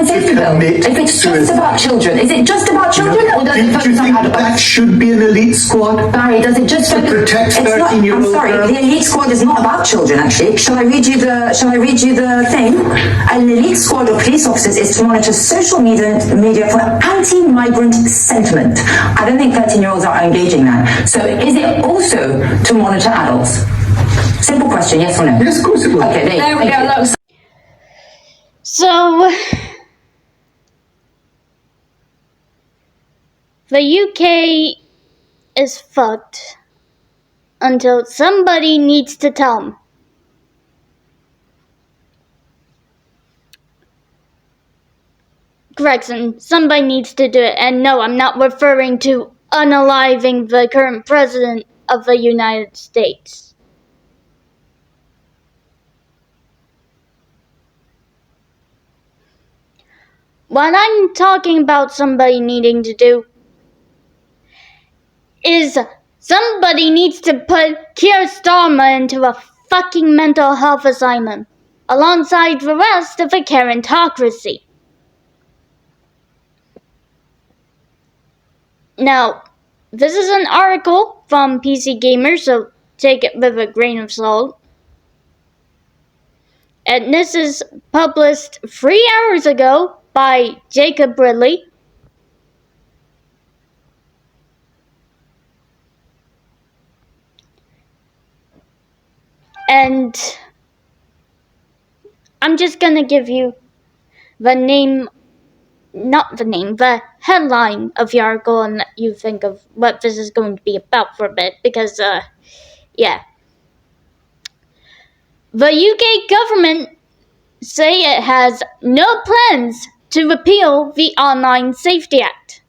online safety bill? If it's just about children, is it just about children or does it focus on adults? That should be an elite squad. Barry, does it just focus? Protect 13-year-old I'm sorry, girls. the elite squad is not about children. Actually, shall I read you the thing? An elite squad of police officers is to monitor social media for anti-migrant sentiment. I don't think 13-year-olds are engaging that. So, is it also to monitor adults? Simple question, yes or no? Yes, of course it will. Okay, there we go. Look. So, the UK is fucked until somebody needs to tell them. Correction, somebody needs to do it. And no, I'm not referring to unaliving the current president of the United States. What I'm talking about somebody needing to do is somebody needs to put Keir Starmer into a fucking mental health asylum alongside the rest of the Karentocracy. Now, this is an article from PC Gamer, so take it with a grain of salt. And this is published 3 hours ago by Jacob Ridley. And I'm just gonna give you the headline of the article and let you think of what this is going to be about for a bit, because, yeah. The UK government say it has no plans to repeal the Online Safety Act.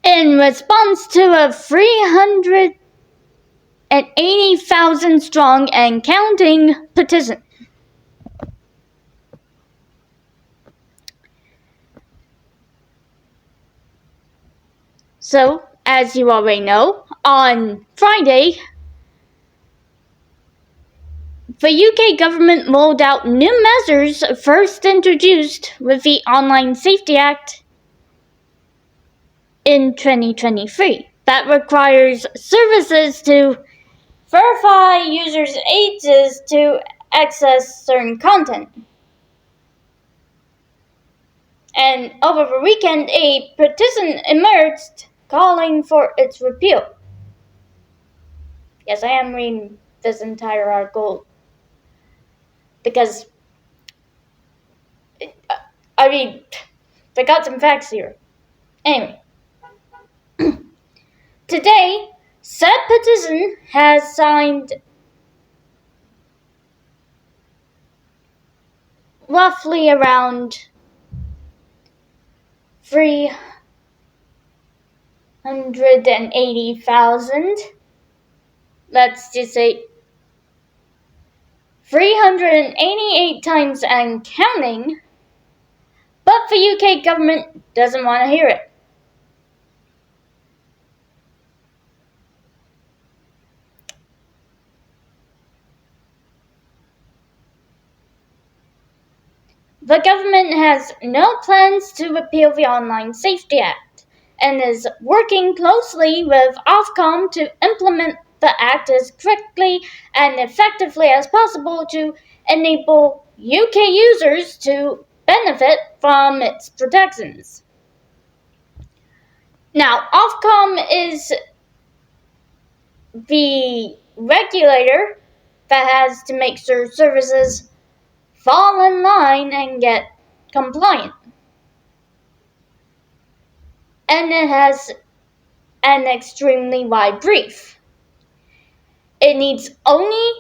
In response to a 380,000 strong and counting petition. So, as you already know, on Friday, the UK government rolled out new measures first introduced with the Online Safety Act in 2023 that requires services to verify users' ages to access certain content. And over the weekend, a petition emerged calling for its repeal. Yes, I am reading this entire article because, they got some facts here. Anyway, today, said petition has signed roughly around 380,000. Let's just say 388 times and counting, but the UK government doesn't want to hear it. The government has no plans to repeal the Online Safety Act and is working closely with Ofcom to implement the act as quickly and effectively as possible to enable UK users to benefit from its protections. Now, Ofcom is the regulator that has to make sure services fall in line and get compliant. And it has an extremely wide brief. It needs only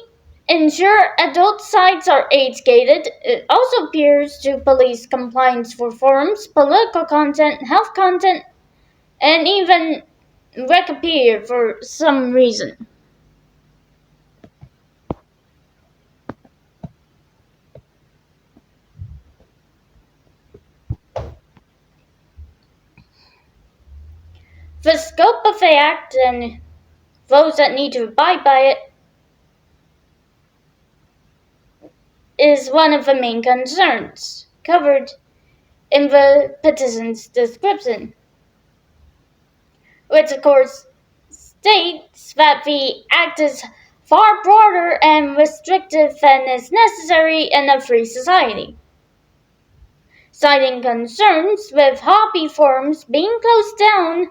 ensure adult sites are age-gated. It also appears to police compliance for forums, political content, health content, and even Wikipedia for some reason. The scope of the act and those that need to abide by it is one of the main concerns covered in the petition's description, which of course states that the act is far broader and restrictive than is necessary in a free society, citing concerns with hobby forums being closed down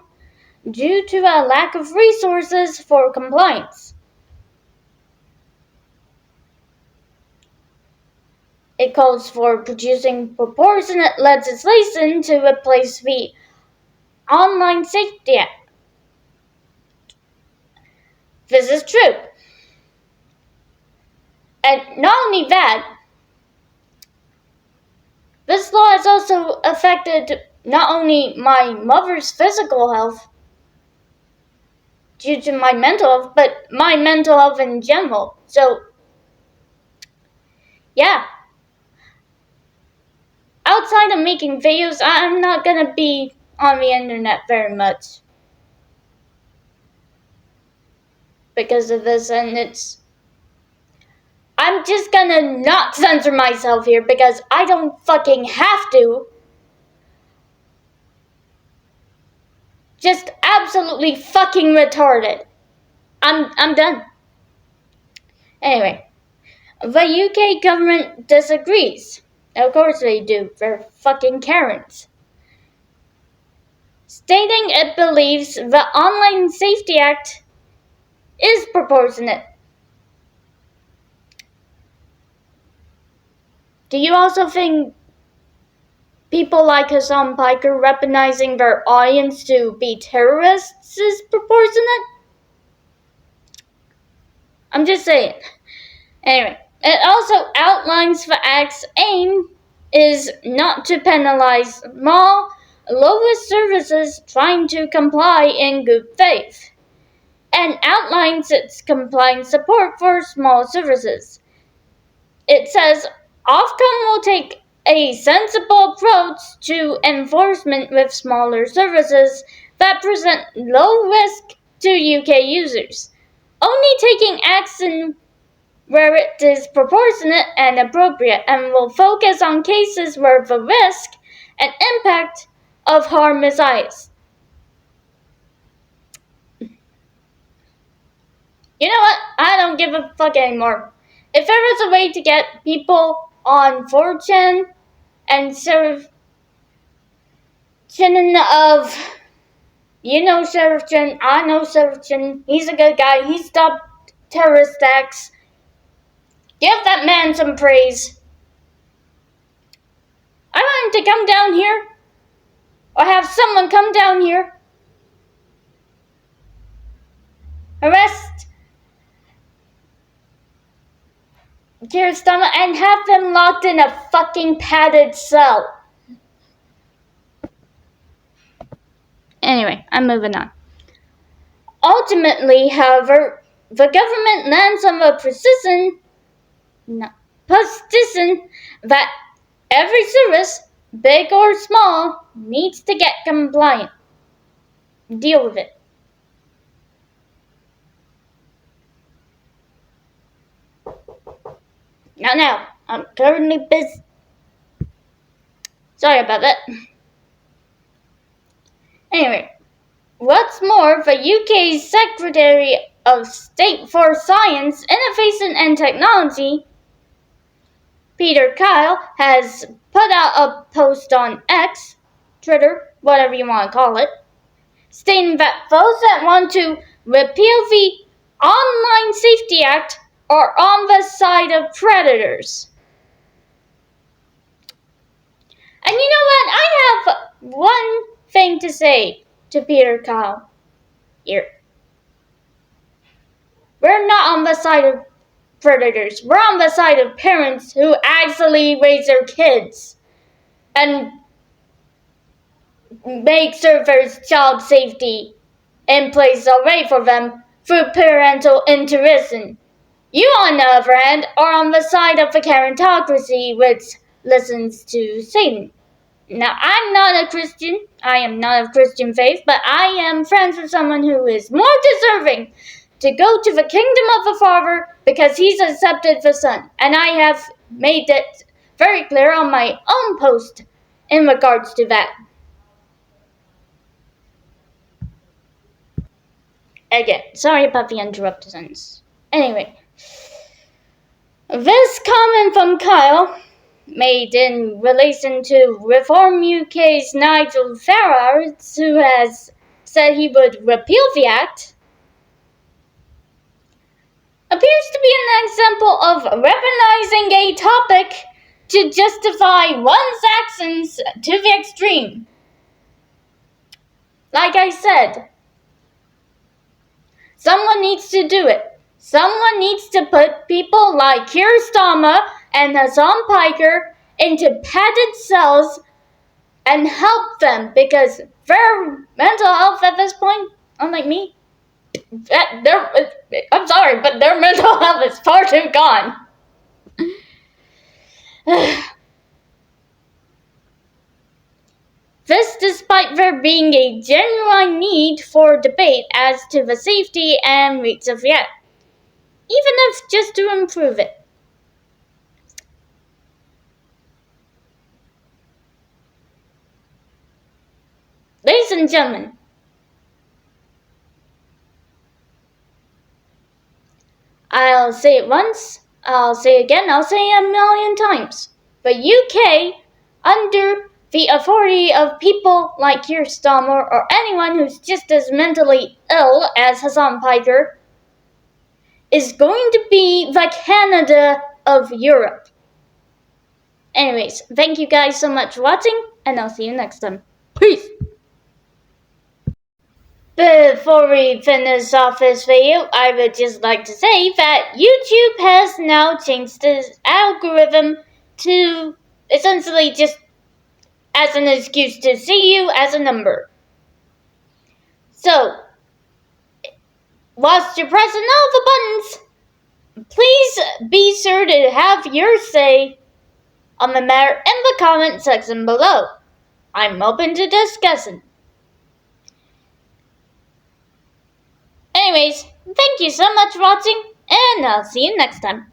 due to a lack of resources for compliance. It calls for producing proportionate legislation to replace the Online Safety Act. This is true. And not only that, this law has also affected not only my mother's physical health due to my mental health, but my mental health in general. So, yeah. Outside of making videos, I'm not gonna be on the internet very much because of this, and I'm just gonna not censor myself here because I don't fucking have to. Just absolutely fucking retarded. I'm done. Anyway, the UK government disagrees. Of course they do. They're fucking Karens. Stating it believes the Online Safety Act is proportionate. Do you also think people like Hassan Piker weaponizing their audience to be terrorists is proportionate? I'm just saying. Anyway, it also outlines the Act's aim is not to penalize small, low-risk services trying to comply in good faith, and outlines its compliance support for small services. It says Ofcom will take a sensible approach to enforcement with smaller services that present low risk to UK users, only taking action where it is proportionate and appropriate, and will focus on cases where the risk and impact of harm is highest. You know what? I don't give a fuck anymore. If there was a way to get people on 4chan and Sheriff Chin of, you know Sheriff Chin, I know Sheriff Chin, he's a good guy, he stopped terrorist acts. Give that man some praise. I want him to come down here, or have someone come down here, arrest Keir Starmer, and have them locked in a fucking padded cell. Anyway, I'm moving on. Ultimately, however, the government lands on the position that every service, big or small, needs to get compliant. Deal with it. Now, I'm currently busy. Sorry about that. Anyway, what's more, the UK's Secretary of State for Science, Innovation and Technology, Peter Kyle, has put out a post on X, Twitter, whatever you want to call it, stating that those that want to repeal the Online Safety Act are on the side of predators. And you know what? I have one thing to say to Peter Kyle here. We're not on the side of predators. We're on the side of parents who actually raise their kids and make sure there's child safety in place already for them through parental intervention. You, on the other hand, are on the side of the Karentocracy, which listens to Satan. Now, I'm not a Christian. I am not of Christian faith, but I am friends with someone who is more deserving to go to the kingdom of the Father because he's accepted the Son. And I have made it very clear on my own post in regards to that. Again, sorry about the interruptions. Anyway, this comment from Kyle, made in relation to Reform UK's Nigel Farage, who has said he would repeal the act, appears to be an example of weaponizing a topic to justify one's actions to the extreme. Like I said, someone needs to do it. Someone needs to put people like Keir Starmer and Hassan Piker into padded cells and help them, because their mental health at this point, unlike me, I'm sorry, but their mental health is far too gone. This despite there being a genuine need for debate as to the safety and reach of the act, even if just to improve it. Ladies and gentlemen, I'll say it once, I'll say it again, I'll say it 1,000,000 times. The UK, under the authority of people like Keir Starmer or anyone who's just as mentally ill as Hassan Piker, is going to be the Canada of Europe. Anyways, thank you guys so much for watching, and I'll see you next time. Peace! Before we finish off this video, I would just like to say that YouTube has now changed its algorithm to essentially just as an excuse to see you as a number. So, whilst you're pressing all the buttons, please be sure to have your say on the matter in the comment section below. I'm open to discussing. Anyways, thank you so much for watching, and I'll see you next time.